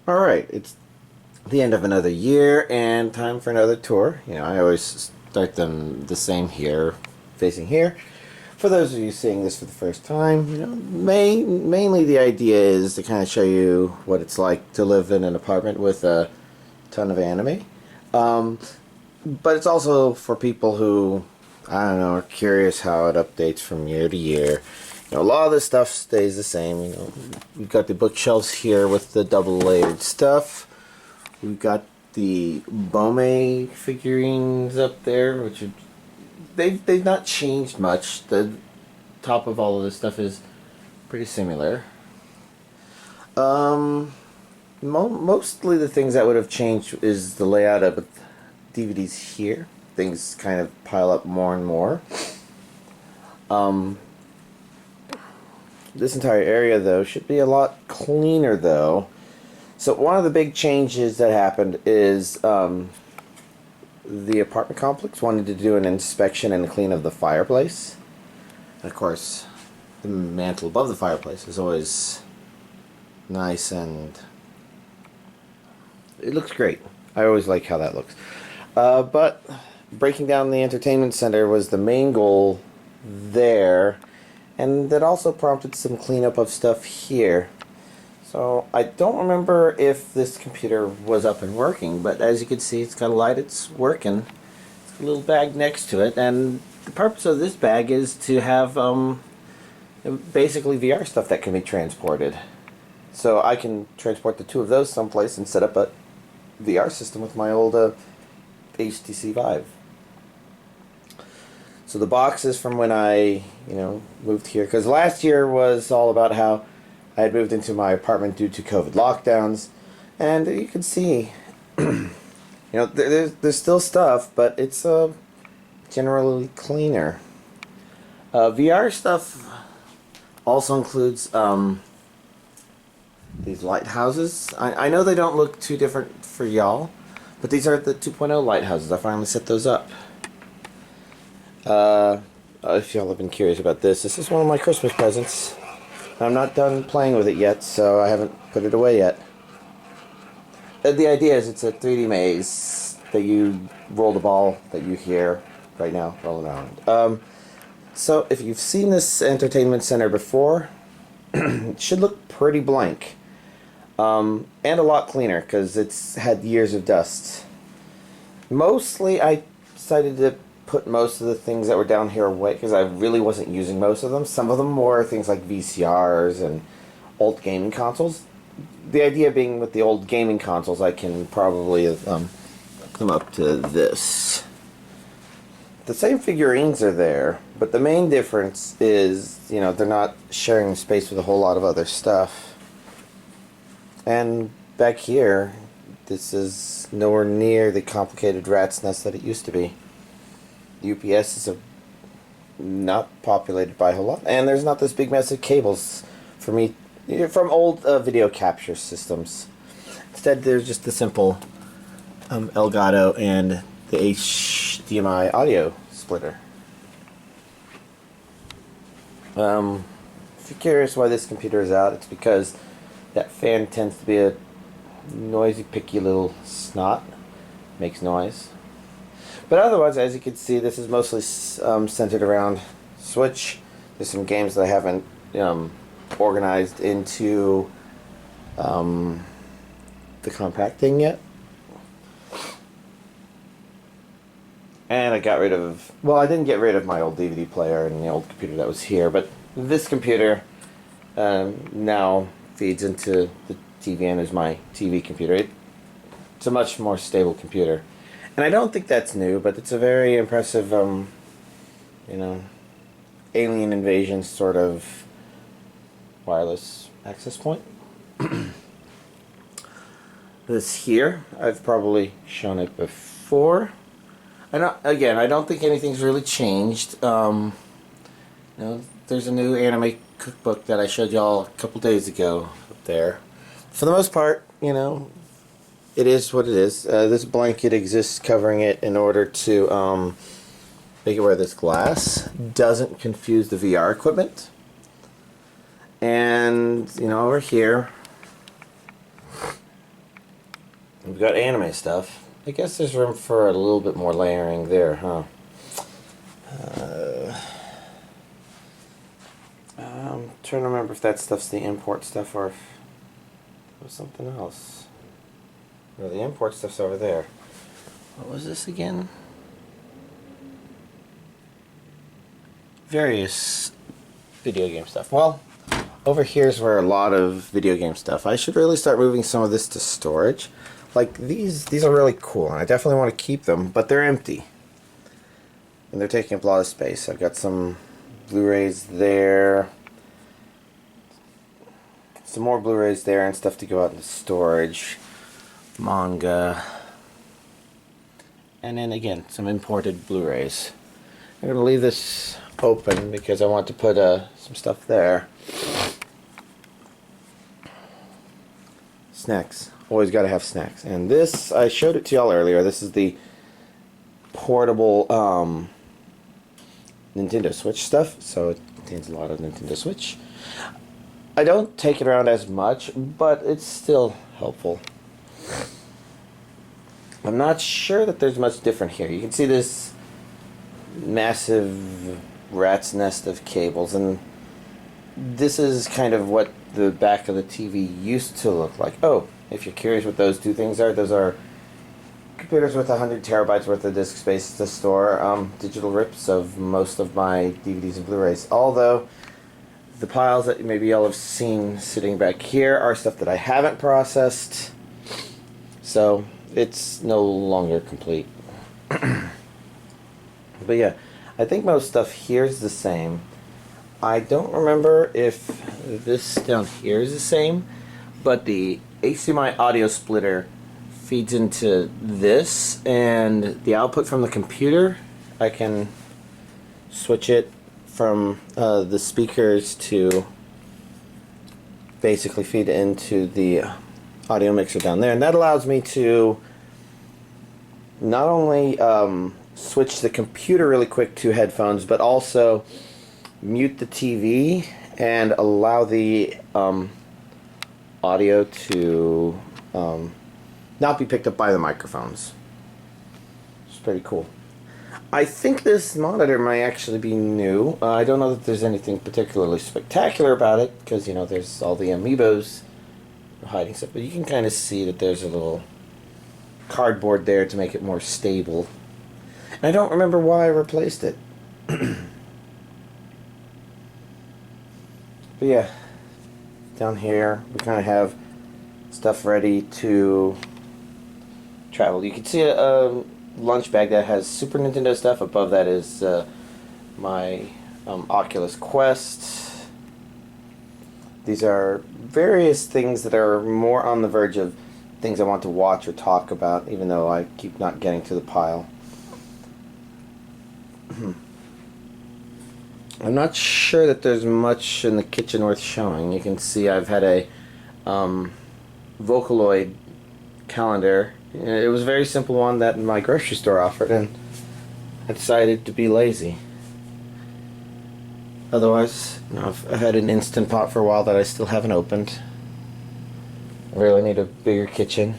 Alright, it's the end of another year and time for another tour. You know, I always start them the same here, facing here. For those of you seeing this for the first time, you know, mainly the idea is to kind of show you what it's like to live in an apartment with a ton of anime. But it's also for people who, I don't know, are curious how it updates from year to year. You know, a lot of this stuff stays the same. You know, we've got the bookshelves here with the double-layered stuff. We've got the Bome figurines up there, which are, they've not changed much. The top of all of this stuff is pretty similar. Mostly the things that would have changed is the layout of DVDs here. Things kind of pile up more and more. This entire area, though, should be a lot cleaner, though. So one of the big changes that happened is the apartment complex wanted to do an inspection and clean of the fireplace. And of course, the mantle above the fireplace is always nice and it looks great. I always like how that looks. But breaking down the entertainment center was the main goal there, and that also prompted some cleanup of stuff here. So I don't remember if this computer was up and working, but as you can see, it's got a light, it's working. It's got a little bag next to it, and the purpose of this bag is to have basically VR stuff that can be transported. So I can transport the two of those someplace and set up a VR system with my old HTC Vive. So the box is from when I, moved here, because last year was all about how I had moved into my apartment due to COVID lockdowns, and you can see, there's still stuff, but it's generally cleaner. VR stuff also includes these lighthouses. I know they don't look too different for y'all, but these are the 2.0 lighthouses. I finally set those up. If y'all have been curious about this is one of my Christmas presents. I'm not done playing with it yet, so I haven't put it away yet. The idea is it's a 3D maze that you roll the ball that you hear right now rolling around. So if you've seen this entertainment center before, it should look pretty blank. And a lot cleaner because it's had years of dust. Mostly I decided to put most of the things that were down here away because I really wasn't using most of them. Some of them were things like VCRs and old gaming consoles. The idea being with the old gaming consoles, I can probably hook them up to this. The same figurines are there, but the main difference is, they're not sharing space with a whole lot of other stuff. And back here, this is nowhere near the complicated rat's nest that it used to be. UPS is not populated by a whole lot, and there's not this big mess of cables for me from old video capture systems. Instead, there's just the simple Elgato and the HDMI audio splitter. If you're curious why this computer is out, it's because that fan tends to be a noisy, picky little snot. Makes noise. But otherwise, as you can see, this is mostly centered around Switch. There's some games that I haven't organized into the compact thing yet. And I got rid of... Well, I didn't get rid of my old DVD player and the old computer that was here, but this computer now feeds into the TV and is my TV computer. It's a much more stable computer. And I don't think that's new, but it's a very impressive, alien invasion sort of wireless access point. This here, I've probably shown it before. I don't think anything's really changed. There's a new anime cookbook that I showed y'all a couple days ago up there. For the most part, it is what it is. This blanket exists covering it in order to make it where this glass doesn't confuse the VR equipment. And, over here, we've got anime stuff. I guess there's room for a little bit more layering there, huh? I'm trying to remember if that stuff's the import stuff or if it was something else. No, the import stuff's over there. What was this again? Various video game stuff. Well, over here's where a lot of video game stuff. I should really start moving some of this to storage. Like these are really cool, and I definitely want to keep them, but they're empty. And they're taking up a lot of space. I've got some Blu-rays there. Some more Blu-rays there and stuff to go out into storage. Manga. And then again, some imported Blu-rays. I'm going to leave this open because I want to put some stuff there. Snacks. Always got to have snacks. And this, I showed it to y'all earlier. This is the portable Nintendo Switch stuff. So it contains a lot of Nintendo Switch. I don't take it around as much, but it's still helpful. I'm not sure that there's much different here. You can see this massive rat's nest of cables, and this is kind of what the back of the TV used to look like. Oh, if you're curious what those two things are, those are computers with 100 terabytes worth of disk space to store digital rips of most of my DVDs and Blu-rays. Although the piles that maybe y'all have seen sitting back here are stuff that I haven't processed, so it's no longer complete. But yeah, I think most stuff here is the same. I don't remember if this down here is the same, but the HDMI audio splitter feeds into this, and the output from the computer, I can switch it from the speakers to basically feed into the audio mixer down there, and that allows me to not only switch the computer really quick to headphones, but also mute the TV and allow the audio to not be picked up by the microphones. It's pretty cool. I think this monitor might actually be new. I don't know that there's anything particularly spectacular about it, because, you know, there's all the amiibos hiding stuff, but you can kind of see that there's a little cardboard there to make it more stable. And I don't remember why I replaced it. But yeah, down here we kind of have stuff ready to travel. You can see a lunch bag that has Super Nintendo stuff. Above that is my Oculus Quest. These are various things that are more on the verge of things I want to watch or talk about, even though I keep not getting to the pile. I'm not sure that there's much in the kitchen worth showing. You can see I've had a Vocaloid calendar. It was a very simple one that my grocery store offered, and I decided to be lazy. Otherwise, you know, I've had an Instant Pot for a while that I still haven't opened. I really need a bigger kitchen.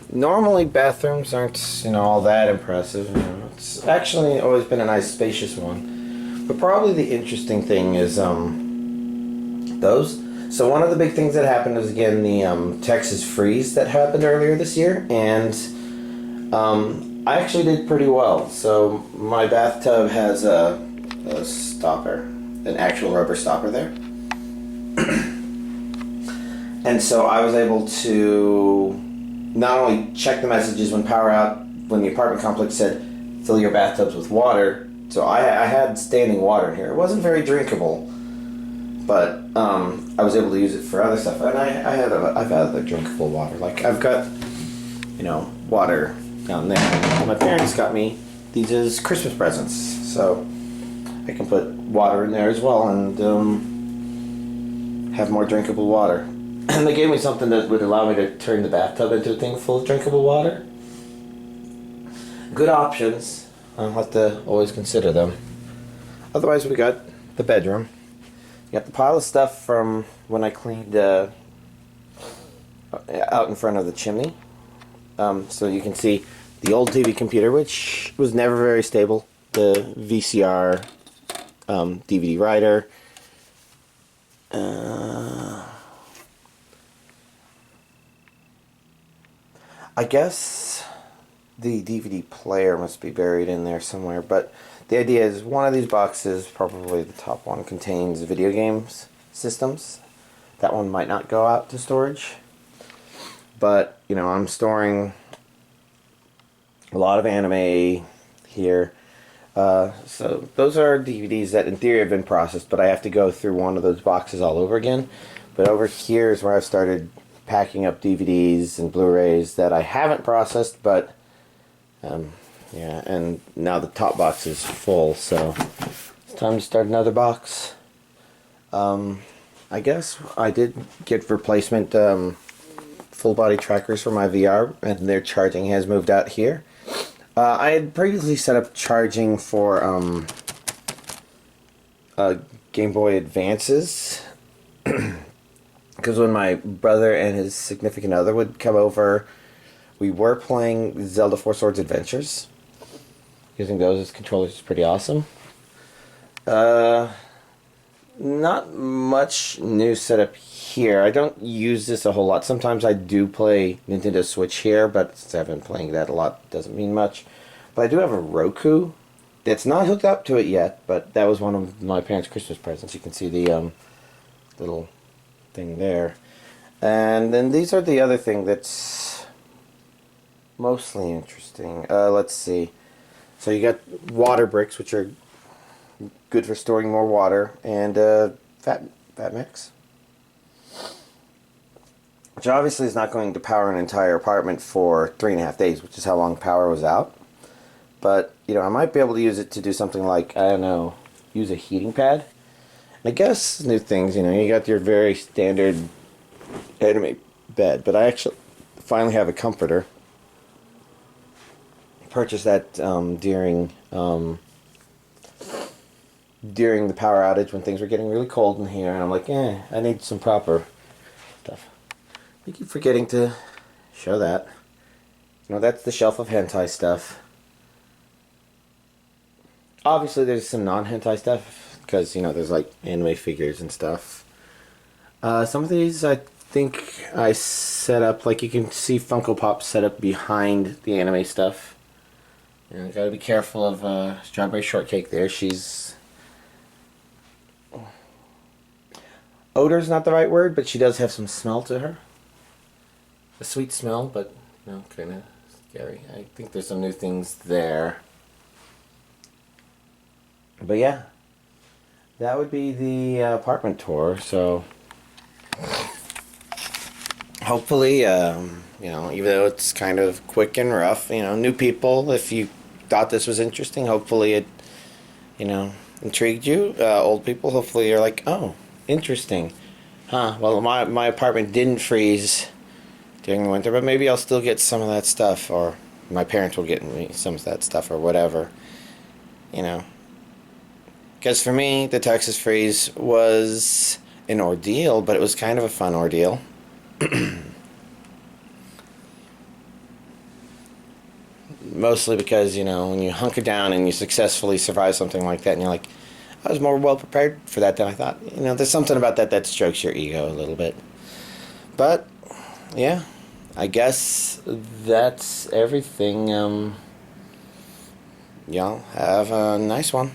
Normally bathrooms aren't, you know, all that impressive. You know, it's actually always been a nice spacious one. But probably the interesting thing is those. So one of the big things that happened is, again, the Texas freeze that happened earlier this year, and I actually did pretty well. So my bathtub has a stopper, an actual rubber stopper there. And so I was able to not only check the messages when power out, when the apartment complex said fill your bathtubs with water. So I had standing water in here. It wasn't very drinkable, but I was able to use it for other stuff. And I've had other drinkable water. Like I've got, you know, water down there. My parents got me these as Christmas presents, so I can put water in there as well and have more drinkable water. And they gave me something that would allow me to turn the bathtub into a thing full of drinkable water. Good options. I'll have to always consider them. Otherwise, we got the bedroom. You got the pile of stuff from when I cleaned out in front of the chimney. So you can see the old TV computer, which was never very stable, the VCR DVD writer. I guess the DVD player must be buried in there somewhere, but the idea is one of these boxes, probably the top one, contains video games systems. That one might not go out to storage, but you know, I'm storing a lot of anime here. So those are DVDs that in theory have been processed, but I have to go through one of those boxes all over again. But over here is where I started packing up DVDs and Blu-rays that I haven't processed, but yeah, and now the top box is full, so it's time to start another box. I guess I did get replacement full body trackers for my VR, and their charging has moved out here. I had previously set up charging for Game Boy Advances, because when my brother and his significant other would come over, we were playing Zelda 4 Swords Adventures. Using those as controllers is pretty awesome. Not much new setup here. I don't use this a whole lot. Sometimes I do play Nintendo Switch here, but since I've been playing that a lot, it doesn't mean much. But I do have a Roku that's not hooked up to it yet, but that was one of my parents' Christmas presents. You can see the little thing there. And then these are the other thing that's mostly interesting. Let's see. So you got water bricks, which are good for storing more water, and fat mix, which obviously is not going to power an entire apartment for 3.5 days, which is how long power was out. But you know, I might be able to use it to do something like, I don't know, use a heating pad. And I guess new things, you know, you got your very standard anime bed, but I actually finally have a comforter. Purchased that during the power outage when things were getting really cold in here, and I'm like, I need some proper stuff. I keep forgetting to show that. You know, that's the shelf of hentai stuff. Obviously there's some non-hentai stuff, because, you know, there's like anime figures and stuff. Some of these I think I set up, like you can see Funko Pop set up behind the anime stuff. You know, gotta be careful of Strawberry Shortcake there. She's... odor's not the right word, but she does have some smell to her. A sweet smell, but, you know, kind of scary. I think there's some new things there. But yeah, that would be the apartment tour, so... hopefully, you know, even though it's kind of quick and rough, you know, new people, if you thought this was interesting, hopefully it, you know, intrigued you. Old people, hopefully you're like, oh, interesting. Huh, well, my apartment didn't freeze during the winter, but maybe I'll still get some of that stuff, or my parents will get me some of that stuff, or whatever, you know. Because for me, the Texas freeze was an ordeal, but it was kind of a fun ordeal. Mostly because, you know, when you hunker down and you successfully survive something like that, and you're like, I was more well prepared for that than I thought. You know, there's something about that that strokes your ego a little bit. But, yeah, I guess that's everything. Y'all have a nice one.